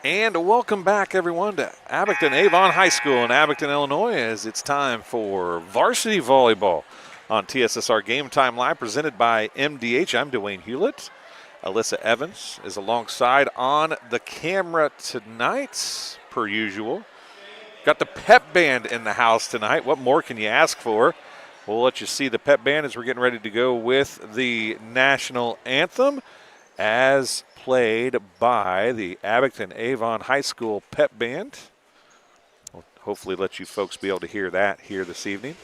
And welcome back, everyone, to Abingdon-Avon High School in Abingdon, Illinois, as it's time for Varsity Volleyball on TSSR Game Time Live, presented by MDH. I'm Dwayne Hulett. Alyssa Evans is alongside on the camera tonight, per usual. Got the pep band in the house tonight. What more can you ask for? We'll let you see the pep band as we're getting ready to go with the national anthem, as played by the Abingdon-Avon High School pep band. We'll hopefully let you folks be able to hear that here this evening.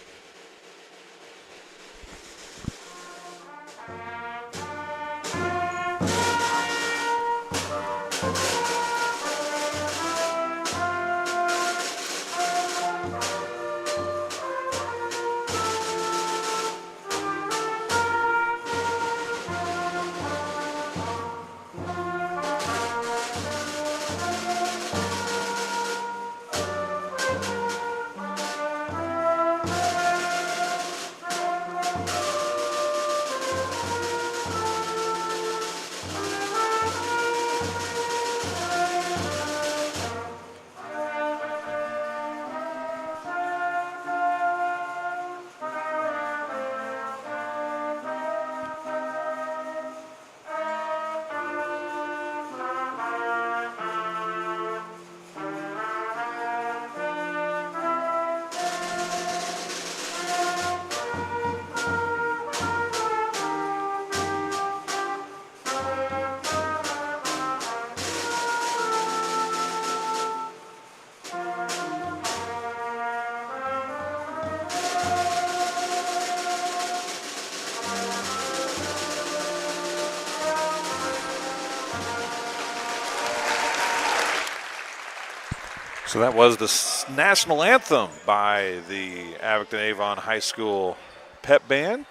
So that was the national anthem by the Abingdon-Avon High School pep band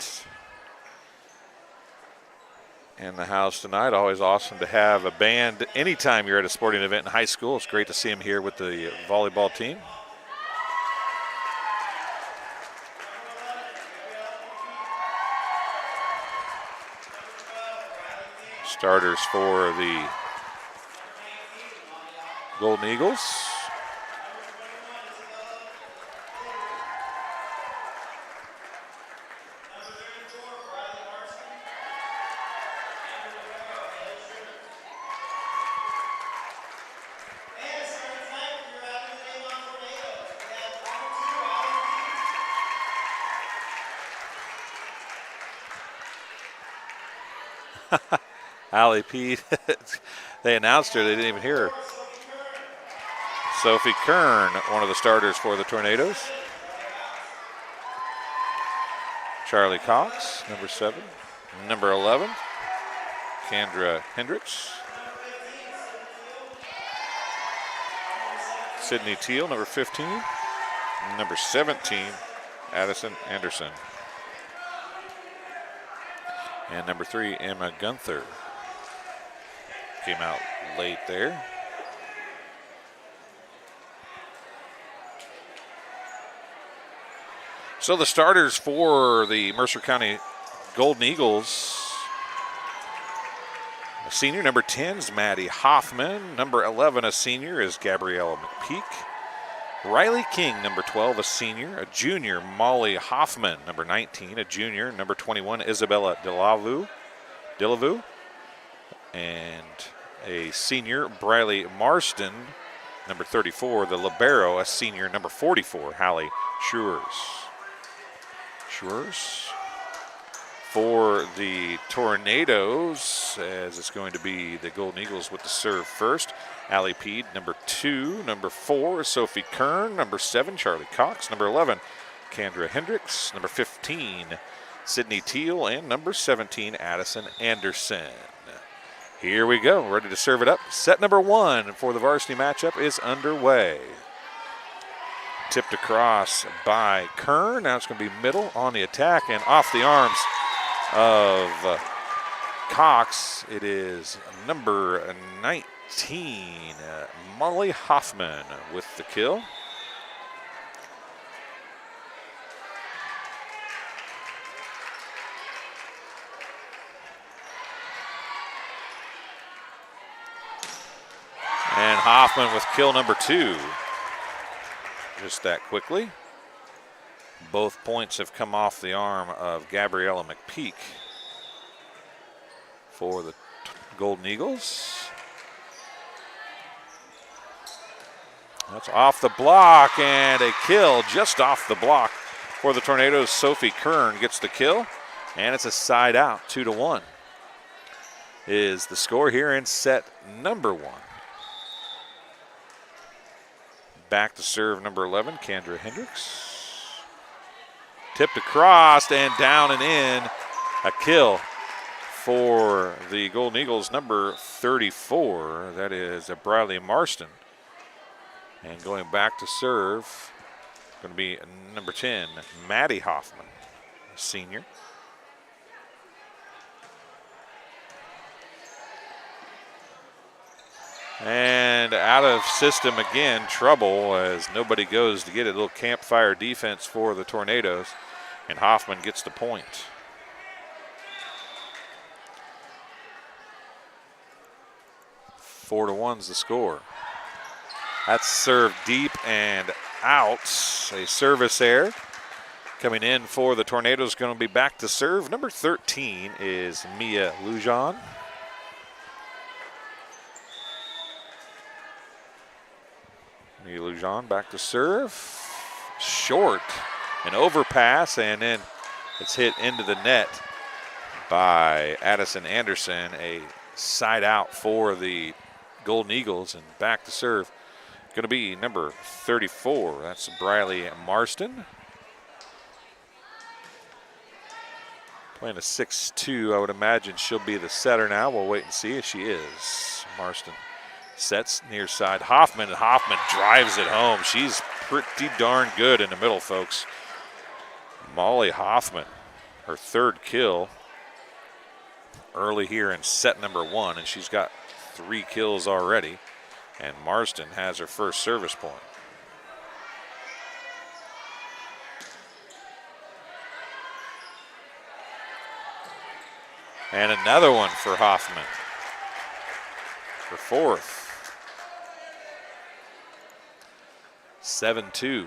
in the house tonight. Always awesome to have a band anytime you're at a sporting event in high school. It's great to see them here with the volleyball team. Starters for the Golden Eagles. Allie Pete, they announced her, they didn't even hear her. Sophie Kern, one of the starters for the Tornadoes. Charlie Cox, number 7. Number 11, Kendra Hendricks. Sydney Teal, number 15. Number 17, Addison Anderson. And number 3, Emma Gunther. Came out late there. So the starters for the Mercer County Golden Eagles. A senior, number 10 is Maddie Hoffman. Number 11, a senior, is Gabriella McPeak. Riley King, number 12, a senior. A junior, Molly Hoffman. Number 19, a junior. Number 21, Isabella Dillavu. And a senior, Briley Marston. Number 34, the libero, a senior. Number 44, Hallie Schurz. For the Tornadoes, as it's going to be the Golden Eagles with the serve first. Allie Peed, number 2. Number 4, Sophie Kern. Number 7, Charlie Cox. Number 11, Kendra Hendricks. Number 15, Sydney Teal. And number 17, Addison Anderson. Here we go, ready to serve it up. Set number 1 for the varsity matchup is underway. Tipped across by Kern. Now it's going to be middle on the attack and off the arms of Cox. It is number 19, Molly Hoffman with the kill. And Hoffman with kill number 2. Just that quickly. Both points have come off the arm of Gabriella McPeak for the Golden Eagles. That's off the block and a kill just off the block for the Tornadoes. Sophie Kern gets the kill, and it's a side out. 2-1 is the score here in set number 1. Back to serve number 11, Kendra Hendricks. Tipped across and down and in. A kill for the Golden Eagles, number 34. That is Briley Marston. And going back to serve, going to be number 10, Maddie Hoffman, senior. And out of system again, trouble as nobody goes to get it. A little campfire defense for the Tornadoes, and Hoffman gets the point. 4-1's the score. That's served deep and out. A service error coming in for the Tornadoes. Going to be back to serve. Number 13 is Mia Lujan. Mia Lujan back to serve. Short, an overpass, and then it's hit into the net by Addison Anderson. A side out for the Golden Eagles, and back to serve. Going to be number 34. That's Briley Marston. Playing a 6-2. I would imagine she'll be the setter now. We'll wait and see if she is. Marston sets near side. Hoffman, and Hoffman drives it home. She's pretty darn good in the middle, folks. Molly Hoffman, her 3rd kill early here in set number 1, and she's got 3 kills already. And Marston has her first service point. And another one for Hoffman. Her 4th. 7-2.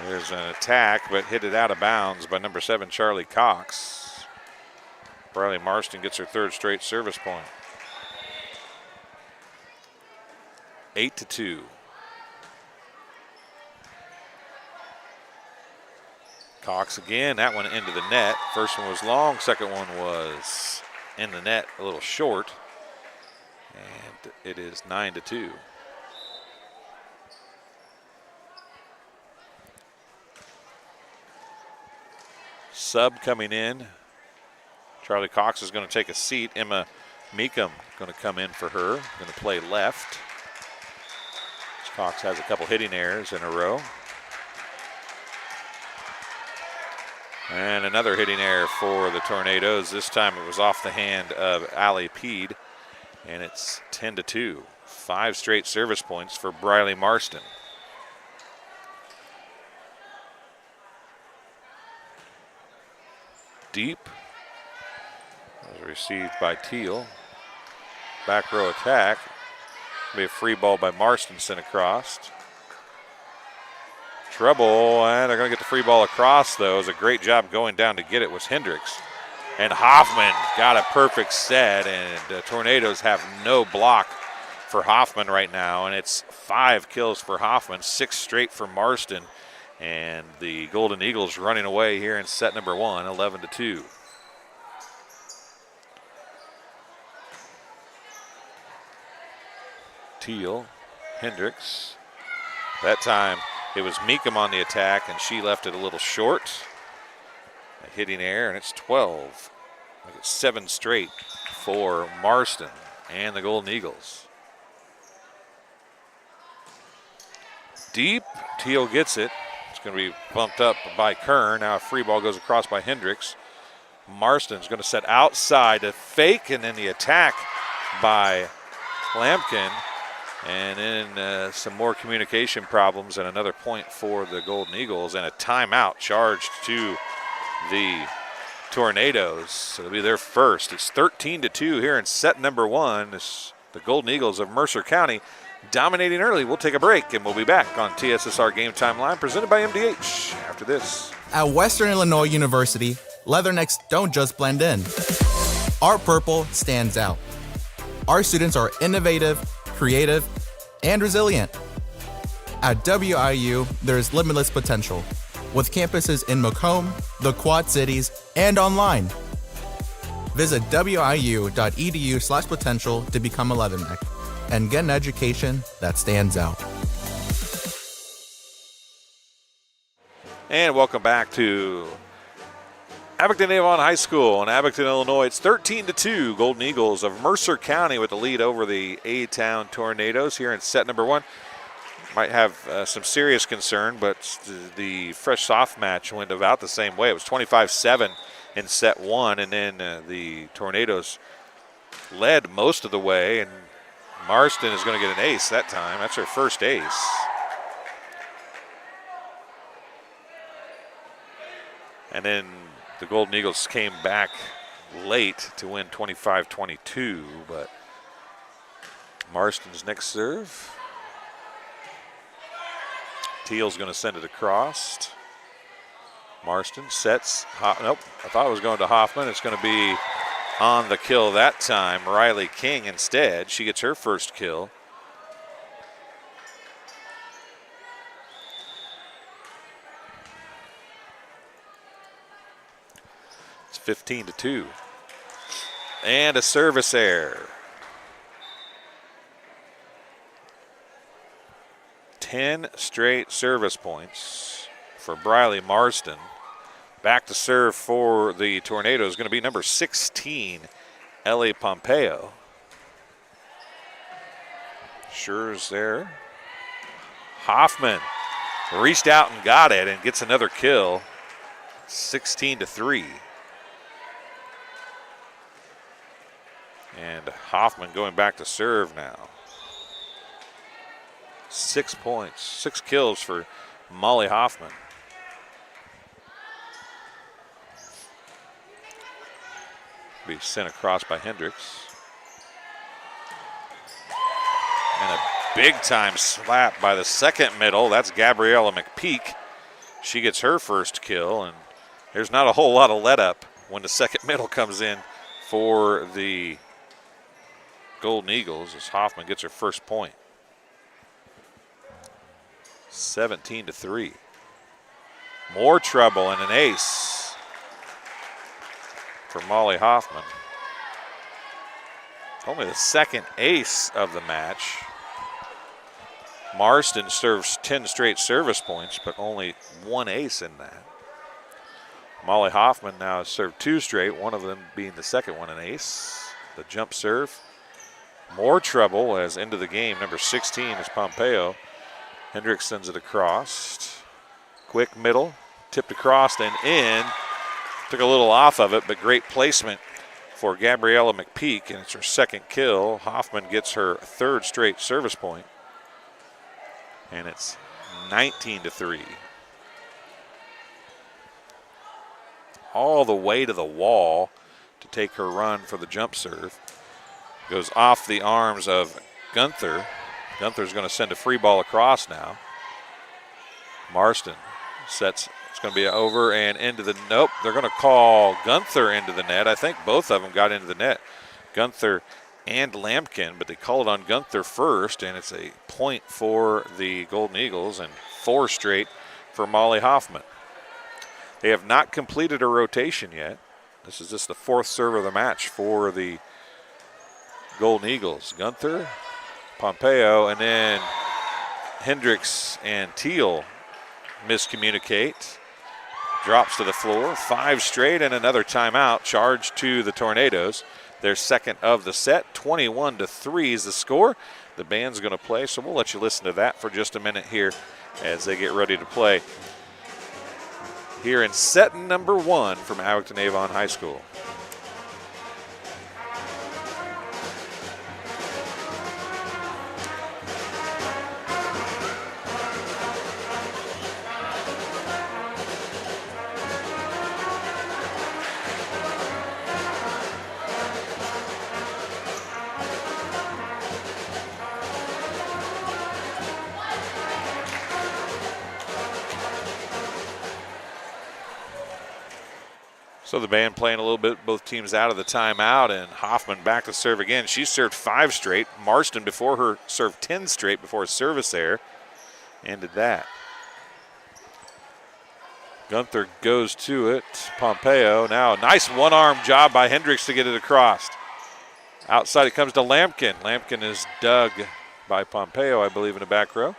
There's an attack, but hit it out of bounds by number 7, Charlie Cox. Briley Marston gets her 3rd straight service point. 8-2. Cox again, that one into the net. First one was long, second one was in the net, a little short. And it is 9-2. Sub coming in. Charlie Cox is going to take a seat. Emma Macomb going to come in for her. Going to play left. Cox has a couple hitting errors in a row. And another hitting error for the Tornadoes. This time it was off the hand of Allie Peed. And it's 10-2. 5 straight service points for Briley Marston. Deep. Was received by Teal. Back row attack. Be a free ball by Marston sent across. Trouble, and they're going to get the free ball across, though. It was a great job going down to get it was Hendricks. And Hoffman got a perfect set, and the Tornadoes have no block for Hoffman right now, and it's 5 kills for Hoffman, 6 straight for Marston. And the Golden Eagles running away here in set number 1, 11-2. Teal, Hendricks. That time it was Macomb on the attack, and she left it a little short. A hitting error, and it's 12. It's 7 straight for Marston and the Golden Eagles. Deep, Teal gets it. Going to be bumped up by Kern. Now a free ball goes across by Hendricks. Marston's going to set outside, a fake, and then the attack by Lampkin. And then some more communication problems and another point for the Golden Eagles and a timeout charged to the Tornadoes. So it'll be their first. It's 13-2 here in set number 1. It's the Golden Eagles of Mercer County dominating early. We'll take a break and we'll be back on TSSR Game Time Live presented by MDH after this. At Western Illinois University, Leathernecks don't just blend in. Our purple stands out. Our students are innovative, creative, and resilient. At WIU, there's limitless potential, with campuses in Macomb, the Quad Cities, and online. Visit wiu.edu/potential to become a Leatherneck and get an education that stands out. And welcome back to Abingdon-Avon High School in Abingdon, Illinois. It's 13-2, Golden Eagles of Mercer County with the lead over the A-Town Tornadoes here in set number 1. Might have some serious concern, but the fresh soft match went about the same way. It was 25-7 in set 1, and then the Tornadoes led most of the way, and Marston is going to get an ace that time. That's her first ace. And then the Golden Eagles came back late to win 25-22, but Marston's next serve. Teal's going to send it across. Marston sets. Nope, I thought it was going to Hoffman. It's going to be on the kill that time. Riley King instead. She gets her first kill. It's 15-2. And a service error. 10 straight service points for Briley Marston. Back to serve for the Tornadoes is going to be number 16, Ellie Pompeo. Sure's there. Hoffman reached out and got it and gets another kill. 16-3. And Hoffman going back to serve now. 6 points, 6 kills for Molly Hoffman. Be sent across by Hendricks. And a big time slap by the second middle. That's Gabriella McPeak. She gets her first kill, and there's not a whole lot of let up when the second middle comes in for the Golden Eagles as Hoffman gets her first point. 17-3. More trouble and an ace for Molly Hoffman. Only the second ace of the match. Marston serves 10 straight service points, but only one ace in that. Molly Hoffman now has served 2 straight, one of them being the second one an ace. The jump serve. More trouble as into the game. Number 16 is Pompeo. Hendricks sends it across. Quick middle, tipped across and in. Took a little off of it, but great placement for Gabriella McPeak, and it's her second kill. Hoffman gets her third straight service point, and it's 19-3. All the way to the wall to take her run for the jump serve. Goes off the arms of Gunther. Gunther's going to send a free ball across now. Marston sets, it's going to be over and into the, nope, they're going to call Gunther into the net. I think both of them got into the net, Gunther and Lampkin, but they called on Gunther first, and it's a point for the Golden Eagles and 4 straight for Molly Hoffman. They have not completed a rotation yet. This is just the 4th serve of the match for the Golden Eagles. Gunther, Pompeo, and then Hendricks and Teal miscommunicate. Drops to the floor. 5 straight and another timeout charged to the Tornadoes. Their second of the set. 21-3 is the score. The band's going to play, so we'll let you listen to that for just a minute here as they get ready to play here in set number 1 from Abingdon-Avon High School. So the band playing a little bit, both teams out of the timeout, and Hoffman back to serve again. She served 5 straight. Marston before her served 10 straight before a service error. Ended that. Gunther goes to it. Pompeo now. Nice one-arm job by Hendricks to get it across. Outside it comes to Lampkin. Lampkin is dug by Pompeo, I believe, in the back row.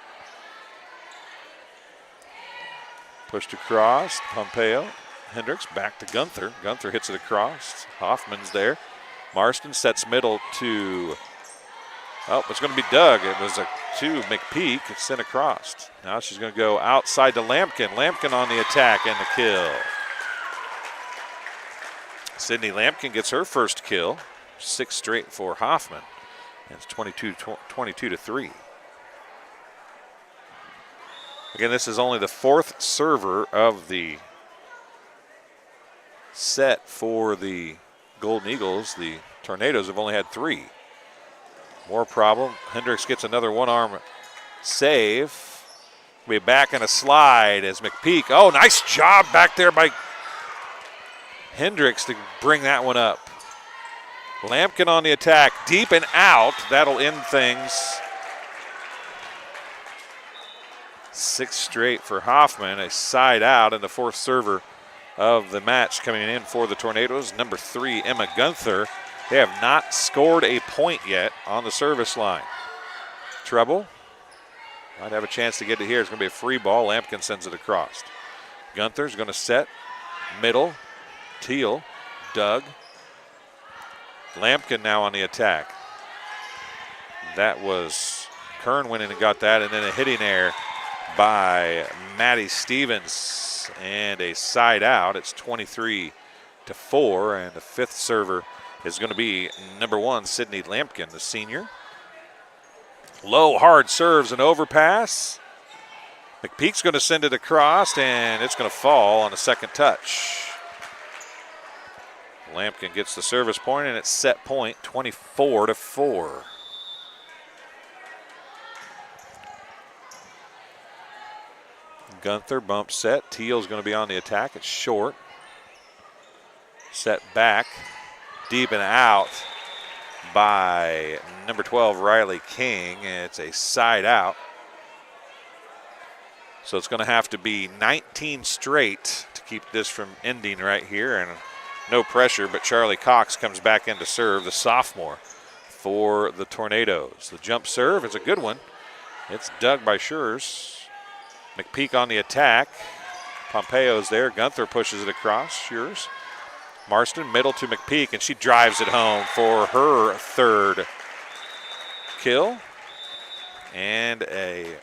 Pushed across. Pompeo. Hendricks back to Gunther. Gunther hits it across. Hoffman's there. Marston sets middle to, oh, it's going to be Doug. It was to McPeak. It's sent across. Now she's going to go outside to Lampkin. Lampkin on the attack and the kill. Sydney Lampkin gets her first kill. 6 straight for Hoffman. And it's 22-3. Again, this is only the 4th server of the set for the Golden Eagles. The Tornadoes have only had 3. More problem. Hendricks gets another one-arm save. We'll be back in a slide as McPeak. Oh, nice job back there by Hendricks to bring that one up. Lampkin on the attack, deep and out. That'll end things. 6 straight for Hoffman, a side out, and the 4th server of the match coming in for the Tornadoes, number 3, Emma Gunther. They have not scored a point yet on the service line. Trouble. Might have a chance to get it here. It's going to be a free ball. Lampkin sends it across. Gunther's going to set. Middle. Teal. Doug. Lampkin now on the attack. That was, Kern went in and got that, and then a hitting error by Maddie Stevens and a side out. It's 23-4, and the 5th server is going to be number 1, Sydney Lampkin, the senior. Low, hard serves and overpass. McPeak's going to send it across, and it's going to fall on the second touch. Lampkin gets the service point, and it's set point, 24-4. Gunther bump set. Teal's going to be on the attack. It's short. Set back. Deep and out by number 12, Riley King. And it's a side out. So it's going to have to be 19 straight to keep this from ending right here. And no pressure, but Charlie Cox comes back in to serve, the sophomore for the Tornadoes. The jump serve is a good one. It's dug by Schurz. McPeak on the attack. Pompeo's there. Gunther pushes it across. Schurz. Marston middle to McPeak, and she drives it home for her 3rd kill. And a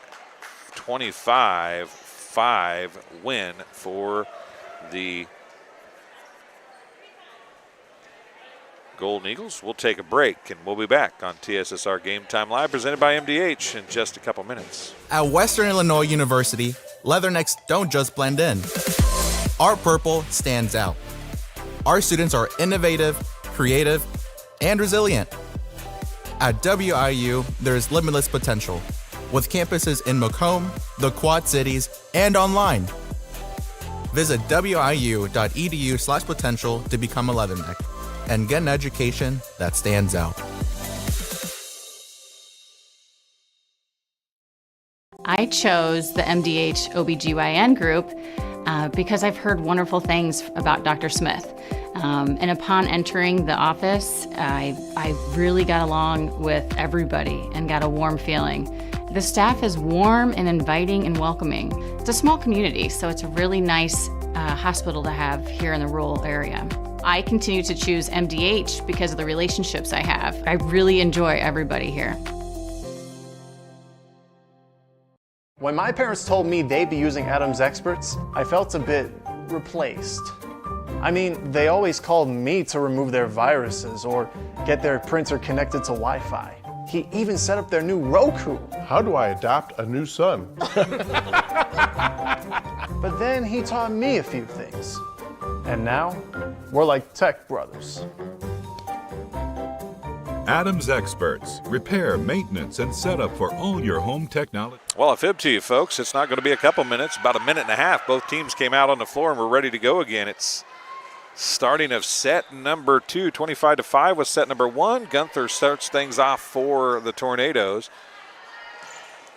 25-5 win for the Golden Eagles. We'll take a break, and we'll be back on TSSR Game Time Live, presented by MDH, in just a couple minutes. At Western Illinois University, leathernecks don't just blend in. Our purple stands out. Our students are innovative, creative, and resilient. At WIU, there's limitless potential, with campuses in Macomb, the Quad Cities, and online. Visit wiu.edu/potential to become a leatherneck and get an education that stands out. I chose the MDH OBGYN group because I've heard wonderful things about Dr. Smith. And upon entering the office, I really got along with everybody and got a warm feeling. The staff is warm and inviting and welcoming. It's a small community, so it's a really nice hospital to have here in the rural area. I continue to choose MDH because of the relationships I have. I really enjoy everybody here. When my parents told me they'd be using Adams Experts, I felt a bit replaced. I mean, they always called me to remove their viruses or get their printer connected to Wi-Fi. He even set up their new Roku. How do I adopt a new son? But then he taught me a few things. And now, we're like tech brothers. Adams Experts. Repair, maintenance, and setup for all your home technology. Well, a fib to you, folks. It's not going to be a couple minutes, about a minute and a half. Both teams came out on the floor and we're ready to go again. It's Starting of set number 2, 25-5 was set number 1. Gunther starts things off for the Tornadoes.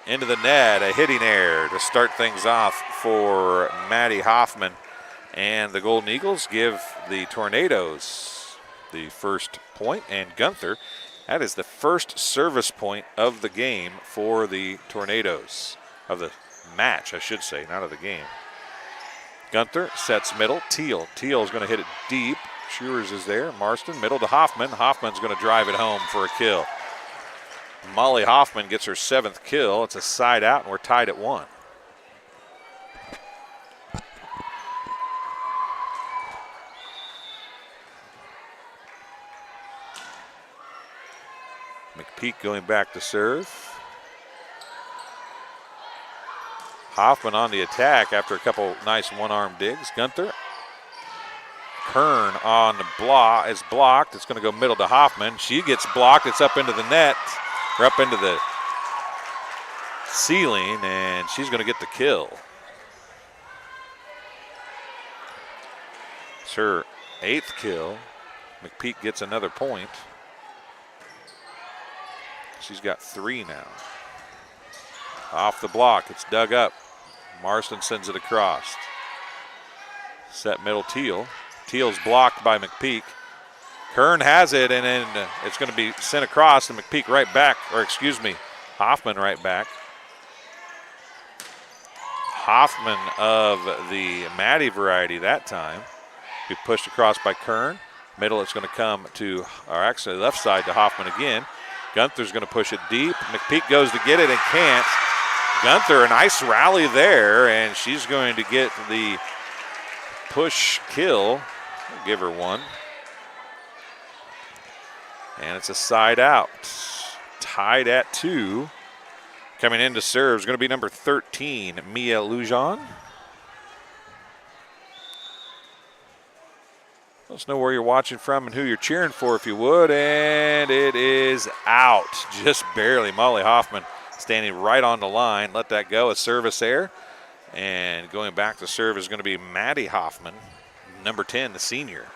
Into the net, a hitting error to start things off for Maddie Hoffman. And the Golden Eagles give the Tornadoes the first point. And Gunther, that is the first service point of the game for the Tornadoes. Of the match, I should say, not of the game. Gunther sets middle. Teal is going to hit it deep. Shearers is there. Marston, middle to Hoffman. Hoffman's going to drive it home for a kill. Molly Hoffman gets her 7th kill. It's a side out, and we're tied at 1. McPeak going back to serve. Hoffman on the attack after a couple nice one-arm digs. Gunther. Kern on the block is blocked. It's going to go middle to Hoffman. She gets blocked. It's up into the net, or up into the ceiling, and she's going to get the kill. It's her 8th kill. McPeak gets another point. She's got 3 now. Off the block, it's dug up. Marston sends it across. Set middle Teal. Teal's blocked by McPeak. Kern has it, and then it's going to be sent across, and McPeak right back, or excuse me, Hoffman right back. Hoffman of the Maddie variety that time. Be pushed across by Kern. Middle, it's going to come to, or actually left side to Hoffman again. Gunther's going to push it deep. McPeak goes to get it and can't. Gunther, a nice rally there, and she's going to get the push kill. We'll give her one. And it's a side out. Tied at 2. Coming in to serve is going to be number 13, Mia Lujan. Let us know where you're watching from and who you're cheering for if you would. And it is out, just barely. Molly Hoffman standing right on the line. Let that go, a service error. And going back to serve is going to be Maddie Hoffman, number 10, the senior.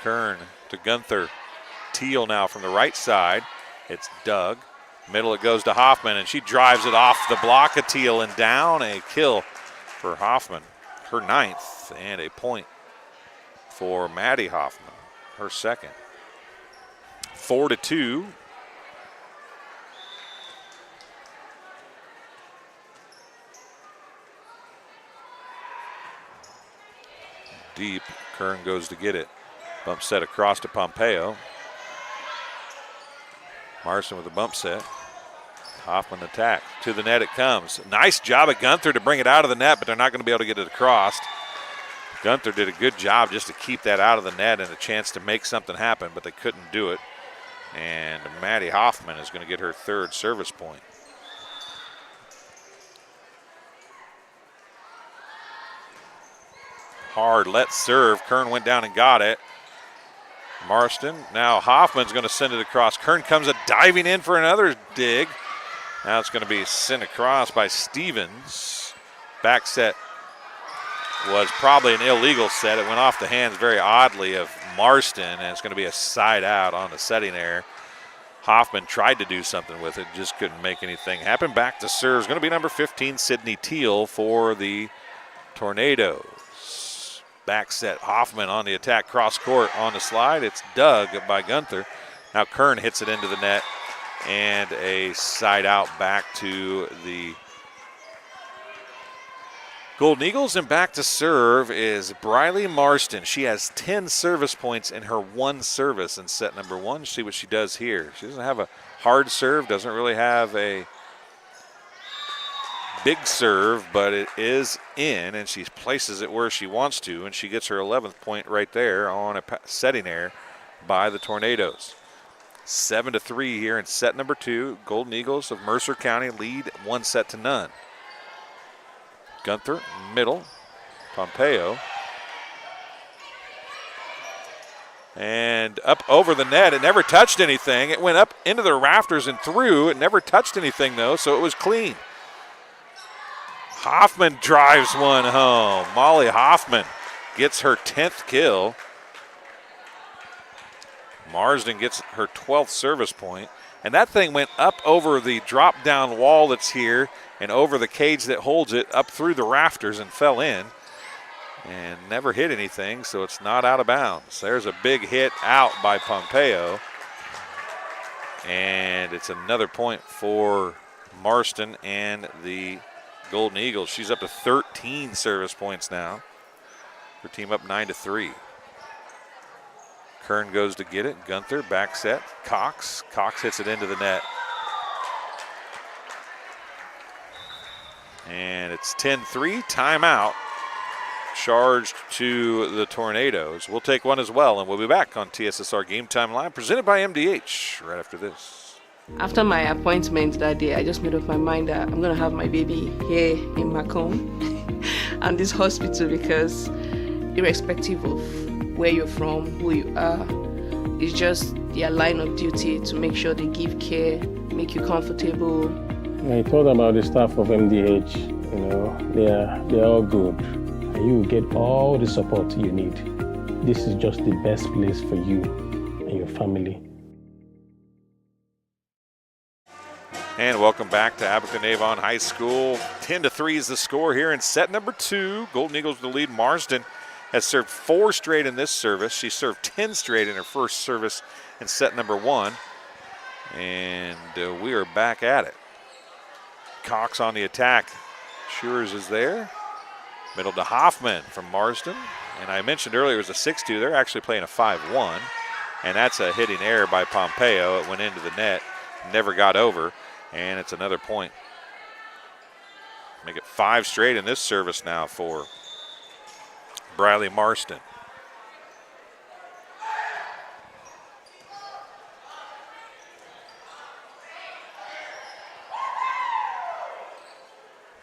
Kern to Gunther. Teal now from the right side. It's Doug. Middle it goes to Hoffman, and she drives it off the block of Teal and down. A kill for Hoffman, her 9th, and a point for Maddie Hoffman, her 2nd. 4-2. Deep, Kern goes to get it. Bump set across to Pompeo. Marston with a bump set. Hoffman attack. To the net it comes. Nice job at Gunther to bring it out of the net, but they're not going to be able to get it across. Gunther did a good job just to keep that out of the net and a chance to make something happen, but they couldn't do it. And Maddie Hoffman is going to get her 3rd service point. Hard let serve. Kern went down and got it. Marston. Now Hoffman's going to send it across. Kern comes diving in for another dig. Now it's going to be sent across by Stevens. Back set was probably an illegal set. It went off the hands very oddly of Marston, and it's going to be a side out on the setting error. Hoffman tried to do something with it, just couldn't make anything happen. Back to serve is going to be number 15, Sydney Teal for the Tornadoes. Back set, Hoffman on the attack, cross court on the slide. It's dug by Gunther. Now Kern hits it into the net, and a side out back to the Golden Eagles. And back to serve is Briley Marston. She has 10 service points in her 1 service in set number 1. See what she does here. She doesn't have a hard serve, doesn't really have a big serve, but it is in, and she places it where she wants to, and she gets her 11th point right there on a setting error by the Tornadoes. 7-3 here in set number 2. Golden Eagles of Mercer County lead 1-0. Gunther, middle, Pompeo. And up over the net. It never touched anything. It went up into the rafters and through. It never touched anything, though, so it was clean. Hoffman drives one home. Molly Hoffman gets her 10th kill. Marsden gets her 12th service point. And that thing went up over the drop-down wall that's here and over the cage that holds it up through the rafters and fell in. And never hit anything, so it's not out of bounds. There's a big hit out by Pompeo. And it's another point for Marston and the Golden Eagles. She's up to 13 service points now. Her team up 9-3. Kern goes to get it. Gunther, back set. Cox. Cox hits it into the net. And it's 10-3, timeout. Charged to the Tornadoes. We'll take one as well, and we'll be back on TSSR Game Time Live, presented by MDH, right after this. After my appointment that day, I just made up my mind that I'm going to have my baby here in Macomb and this hospital, because irrespective of where you're from, who you are, it's just their line of duty to make sure they give care, make you comfortable. I told about the staff of MDH, they're all good. You will get all the support you need. This is just the best place for you and your family. And welcome back to Abingdon-Avon High School. 10-3 is the score here in set number 2. Golden Eagles with the lead. Marsden has served 4 straight in this service. She served 10 straight in her first service in set number 1. And we are back at it. Cox on the attack. Schurz is there. Middle to Hoffman from Marsden. And I mentioned earlier it was a 6-2. They're actually playing a 5-1. And that's a hitting error by Pompeo. It went into the net, never got over. And it's another point. Make it 5 straight in this service now for Briley Marston.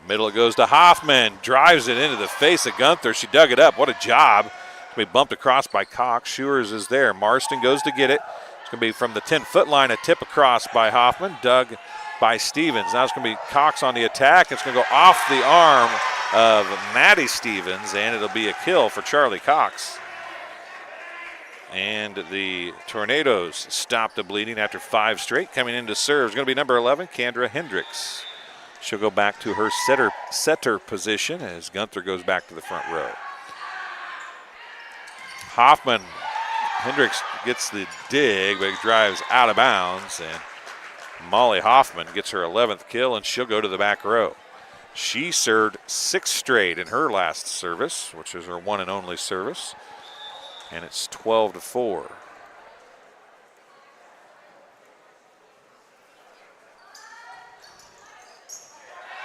Middle it goes to Hoffman, drives it into the face of Gunther. She dug it up. What a job. We bumped across by Cox. Schurz is there. Marston goes to get it. It's going to be from the 10-foot line, a tip across by Hoffman, dug by Stevens. Now it's going to be Cox on the attack. It's going to go off the arm of Maddie Stevens, and it'll be a kill for Charlie Cox. And the Tornadoes stop the bleeding after 5 straight. Coming in to serve is going to be number 11, Kendra Hendricks. She'll go back to her setter position as Gunther goes back to the front row. Hoffman, Hendricks gets the dig, but he drives out of bounds, and Molly Hoffman gets her 11th kill, and she'll go to the back row. She served 6 straight in her last service, which is her one and only service, and it's 12-4.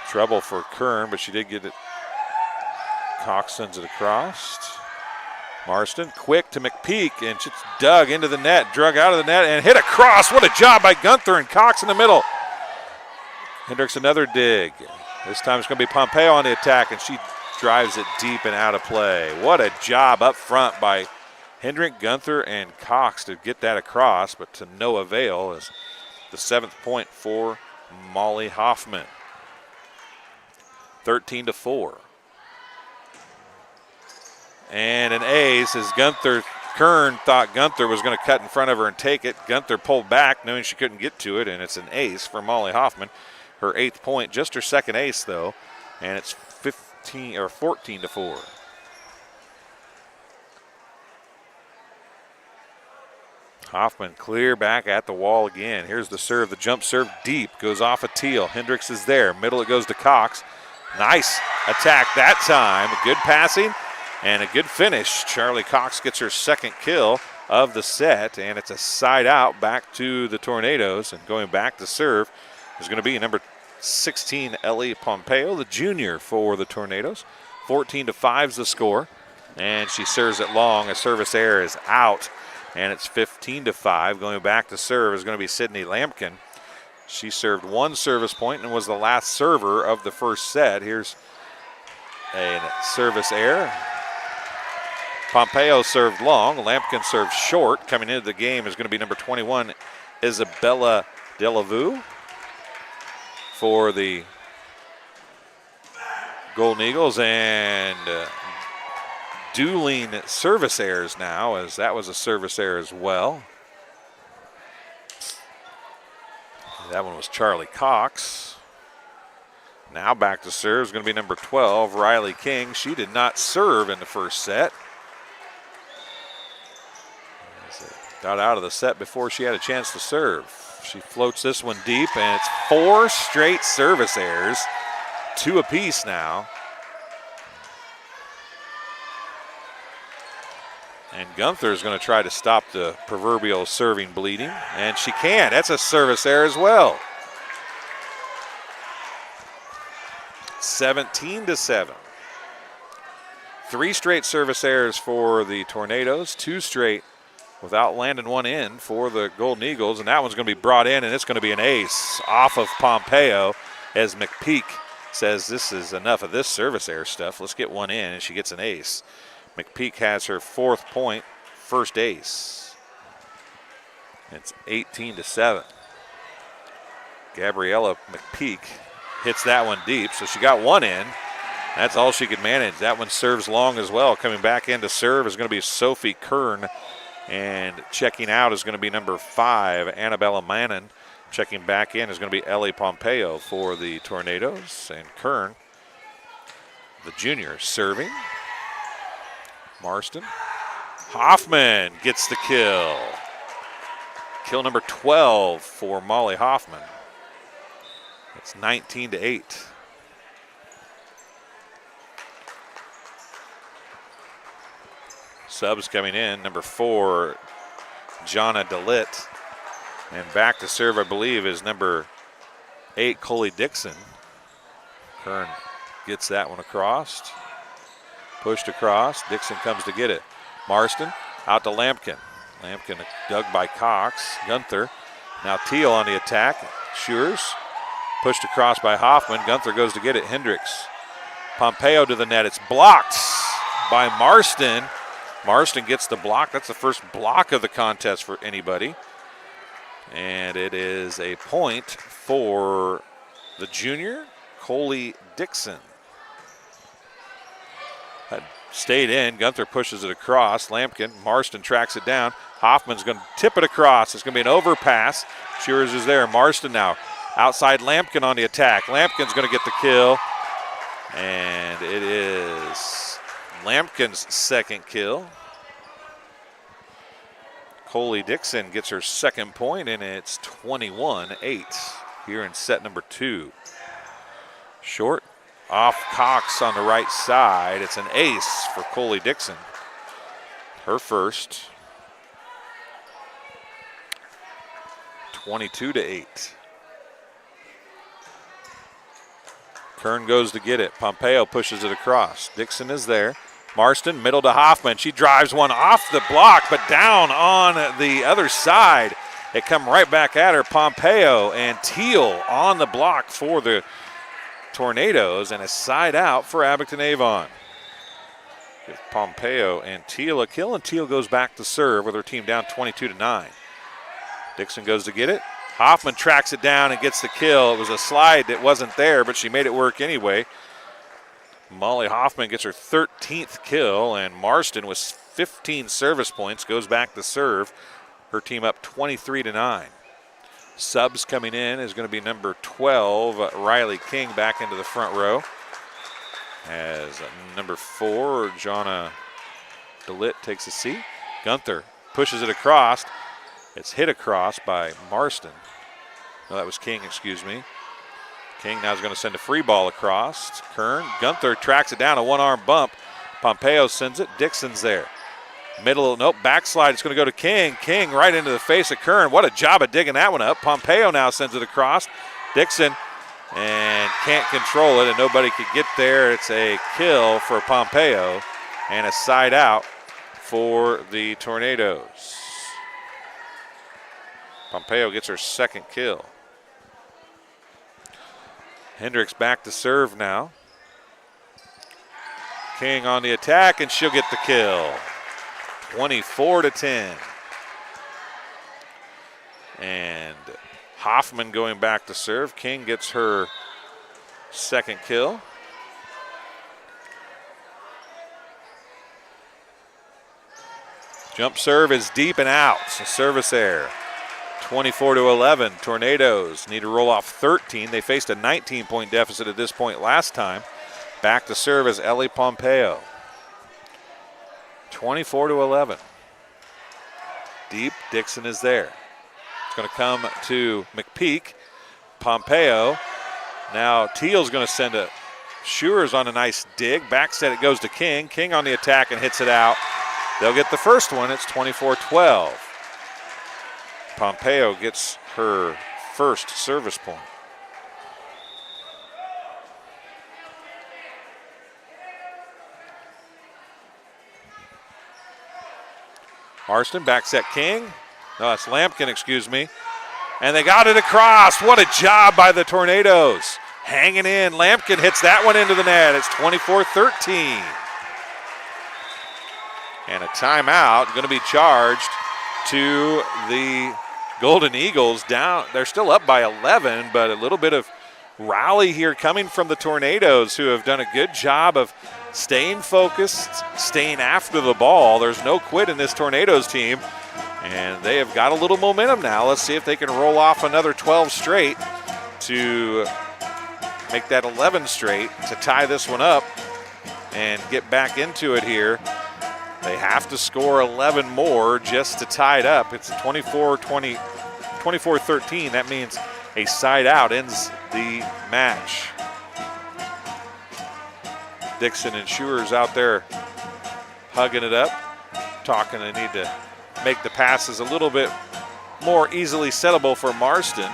Trouble for Kern, but she did get it. Cox sends it across. Marston quick to McPeak, and it's dug into the net, drug out of the net, and hit across. What a job by Gunther, and Cox in the middle. Hendricks another dig. This time it's going to be Pompeo on the attack, and she drives it deep and out of play. What a job up front by Hendrick, Gunther, and Cox to get that across, but to no avail as the 7th point for Molly Hoffman. 13-4. And an ace as Kern thought Gunther was going to cut in front of her and take it. Gunther pulled back knowing she couldn't get to it, and it's an ace for Molly Hoffman. Her 8th point, just her 2nd ace though, and it's 14-4. Hoffman clear back at the wall again. Here's the serve, the jump serve deep, goes off a Teal. Hendricks is there, middle it goes to Cox. Nice attack that time, good passing and a good finish. Charlie Cox gets her 2nd kill of the set, and it's a side out back to the Tornadoes, and going back to serve is going to be number 16, Ellie Pompeo, the junior for the Tornadoes. 14-5 is the score, and she serves it long. A service error is out, and it's 15-5. Going back to serve is going to be Sydney Lampkin. She served 1 service point and was the last server of the first set. Here's a service error. Pompeo served long. Lampkin served short. Coming into the game is going to be number 21, Isabella Delavue for the Golden Eagles. And dueling service errors now, as that was a service error as well. That one was Charlie Cox. Now back to serve is going to be number 12, Riley King. She did not serve in the first set. Got out of the set before she had a chance to serve. She floats this one deep, and it's 4 straight service errors, 2 apiece now. And Gunther is going to try to stop the proverbial serving bleeding, and she can. That's a service error as well. 17-7. 3 straight service errors for the Tornadoes, 2 straight without landing one in for the Golden Eagles, and that one's going to be brought in, and it's going to be an ace off of Pompeo as McPeak says this is enough of this service error stuff. Let's get one in, and she gets an ace. McPeak has her 4th point, first ace. It's 18-7. Gabriella McPeak hits that one deep, so she got one in. That's all she could manage. That one serves long as well. Coming back in to serve is going to be Sophie Kern. And checking out is going to be number 5, Annabella Mannon. Checking back in is going to be Ellie Pompeo for the Tornadoes. And Kern, the junior, serving. Marston. Hoffman gets the kill. Kill number 12 for Molly Hoffman. It's 19-8. Subs coming in, number 4, Jonna DeLitt. And back to serve, I believe, is number 8, Coley Dixon. Kern gets that one across. Pushed across. Dixon comes to get it. Marston out to Lampkin. Lampkin dug by Cox. Gunther. Now Teal on the attack. Schurz. Pushed across by Hoffman. Gunther goes to get it. Hendricks. Pompeo to the net. It's blocked by Marston. Marston gets the block. That's the first block of the contest for anybody. And it is a point for the junior, Coley Dixon. That stayed in. Gunther pushes it across. Lampkin, Marston tracks it down. Hoffman's going to tip it across. It's going to be an overpass. Schurz is there. Marston now outside Lampkin on the attack. Lampkin's going to get the kill. And it is Lampkin's 2nd kill. Coley Dixon gets her 2nd point, and it's 21-8 here in set number 2. Short off Cox on the right side. It's an ace for Coley Dixon. Her first. 22-8. Kern goes to get it. Pompeo pushes it across. Dixon is there. Marston, middle to Hoffman. She drives one off the block, but down on the other side. It come right back at her. Pompeo and Teal on the block for the Tornadoes, and a side out for Abingdon-Avon. Give Pompeo and Teal a kill, and Teal goes back to serve with her team down 22-9. Dixon goes to get it. Hoffman tracks it down and gets the kill. It was a slide that wasn't there, but she made it work anyway. Molly Hoffman gets her 13th kill, and Marston with 15 service points goes back to serve. Her team up 23-9. Subs coming in is going to be number 12, Riley King, back into the front row. As number 4, Jonna DeLitt takes a seat. Gunther pushes it across. It's hit across by Marston. No, that was King, excuse me. King now is going to send a free ball across. Kern. Gunther tracks it down, a one-arm bump. Pompeo sends it. Dixon's there. Middle, nope, backslide. It's going to go to King. King right into the face of Kern. What a job of digging that one up. Pompeo now sends it across. Dixon, and can't control it, and nobody could get there. It's a kill for Pompeo and a side out for the Tornadoes. Pompeo gets her 2nd kill. Hendricks back to serve now. King on the attack, and she'll get the kill. 24-10. And Hoffman going back to serve. King gets her second kill. Jump serve is deep and out. So service error. 24-11. Tornadoes need to roll off 13. They faced a 19-point deficit at this point last time. Back to serve is Ellie Pompeo. 24-11. Deep. Dixon is there. It's going to come to McPeak. Pompeo. Now Teal's going to send a Schur's on a nice dig. Back set, it goes to King. King on the attack and hits it out. They'll get the first one. It's 24-12. Pompeo gets her first service point. Marston back set King. No, that's Lampkin, excuse me. And they got it across. What a job by the Tornadoes. Hanging in. Lampkin hits that one into the net. It's 24-13. And a timeout going to be charged to the Golden Eagles. Down, they're still up by 11, but a little bit of rally here coming from the Tornadoes, who have done a good job of staying focused, staying after the ball. There's no quit in this Tornadoes team, and they have got a little momentum now. Let's see if they can roll off another 12 straight to make that 11 straight to tie this one up and get back into it here. They have to score 11 more just to tie it up. It's 24-13. That means a side out ends the match. Dixon and Schur's out there hugging it up, talking they need to make the passes a little bit more easily settable for Marston.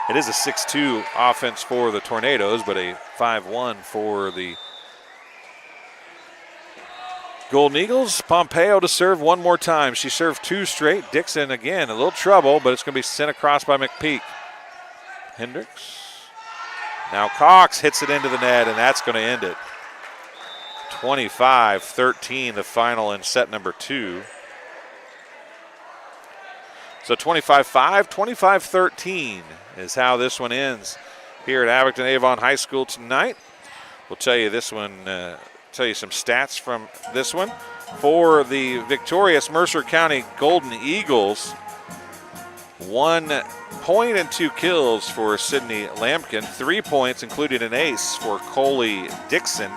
It is a 6-2 offense for the Tornadoes, but a 5-1 for the Golden Eagles. Pompeo to serve one more time. She served two straight. Dixon again, a little trouble, but it's going to be sent across by McPeak. Hendricks. Now Cox hits it into the net, and that's going to end it. 25-13, the final in set number 2. So 25-5, 25-13 is how this one ends here at Abingdon-Avon High School tonight. We'll tell you this one, tell you some stats from this one. For the victorious Mercer County Golden Eagles, 1 point and 2 kills for Sydney Lampkin, 3 points including an ace for Coley Dixon.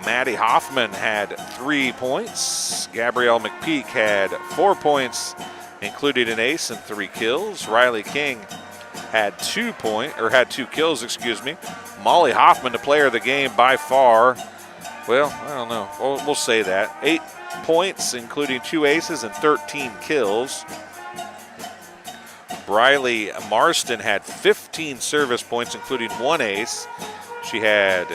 Maddie Hoffman had 3 points. Gabrielle McPeak had 4 points, including an ace and 3 kills. Riley King had 2 kills, excuse me. Molly Hoffman, the player of the game by far. Well, I don't know. We'll say that. 8 points, including 2 aces and 13 kills. Briley Marston had 15 service points, including 1 ace. She had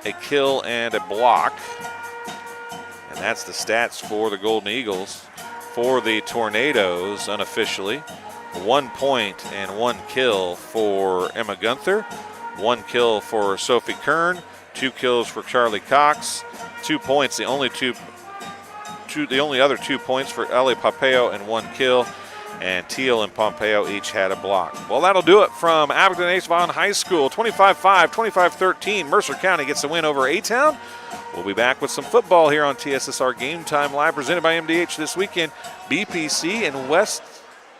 a kill and a block. And that's the stats for the Golden Eagles. For the Tornadoes, unofficially, 1 point and 1 kill for Emma Gunther, 1 kill for Sophie Kern, 2 kills for Charlie Cox, 2 points, the only other 2 points for Ellie Pompeo and 1 kill, and Teal and Pompeo each had a block. Well, that'll do it from Abingdon-Avon High School. 25-5, 25-13. Mercer County gets the win over A-Town. We'll be back with some football here on TSSR Game Time Live, presented by MDH this weekend. BPC and West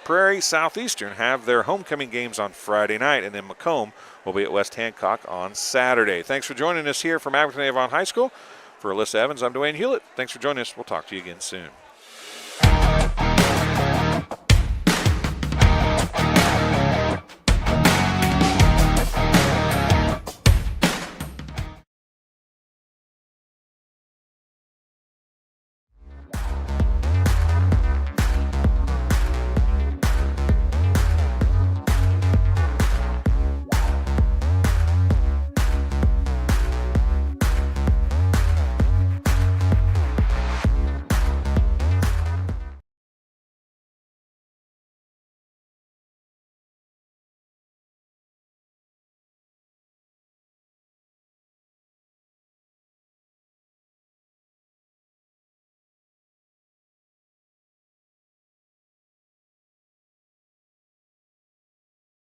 Prairie Southeastern have their homecoming games on Friday night, and then Macomb will be at West Hancock on Saturday. Thanks for joining us here from Abingdon-Avon High School. For Alyssa Evans, I'm Dwayne Hulett. Thanks for joining us. We'll talk to you again soon.